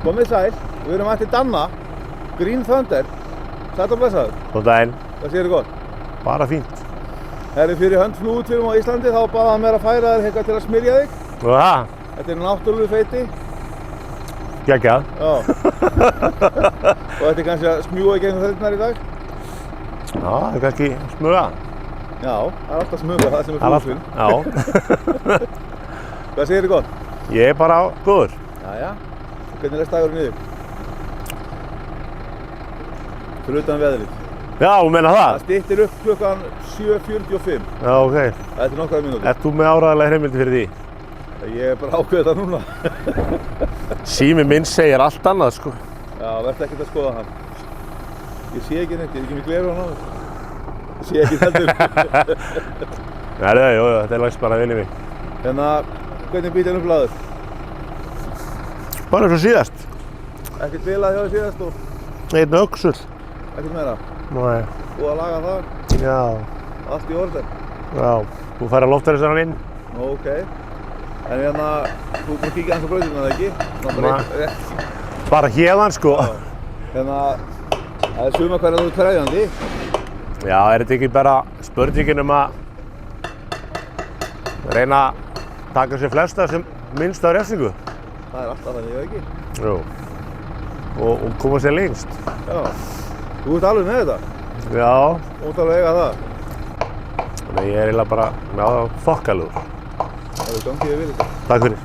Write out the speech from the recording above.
Komið sæl, við erum mætt í Danna, Green Thunder. Sæll og blessaður. Góðan daginn. Hvað segirðu gott? Bara fínt. Herri, fyrir hönd flugutvírum á Íslandi þá baða hann mér að færa þér eitthvað til að smyrja þig. Og það? Þetta er náttúrulega feiti. Geggjað. Já. Og þetta er kannski að smjúga í gegnum þörfnar í dag? Já, það er kannski smuga. Já, það er alltaf smuga, það sem er flugutvírum. Já. Hvað segirðu gott? Ég er bara góður. Jæja. Hvernig leggst dagurinn niður? Fyrir utan veðrið. Já, þú meina það? Það styttir upp klukkan 7:45. Já, ok. Það er nokkrar mínútur. Ert þú með áreiðanlega heimildi fyrir því? Ég er bara ákveðið þetta núna. Sími minn segir allt annað, sko. Já, verður ekkert að skoða hann. Ég sé ekki neitt, ég er ekki með gleraugun á þér. Ég sé ekki heldur. Nei, jú, þetta er lags bara að vinni mig. Hérna, hvernig bílinn upplaður? Bara eins og síðast. Ekkert bilað hjá þér síðast og Einn öxull. ekkert meira. Nei. Búið að laga það, Já. allt í orðin. Já. Þú fær að loftræðisarinn inn. Ok. En hérna, þú ert að kíkja hans á brautina, eða ekki? Nei. Bara héðan, sko. Hérna, það er suma hvernig þú ert krefjandi. Já, er þetta ekki bara spurningin að reyna að taka sér flesta sem minnst á refsingu? Það er alltaf þannig, eða ekki? Jú. Og koma sér lengst. Já. Þú ert alveg með þetta? Já. Þú ert alveg að eiga það? Þannig ég er eiginlega bara þokkalugur. Það er gangið við þetta. Takk fyrir.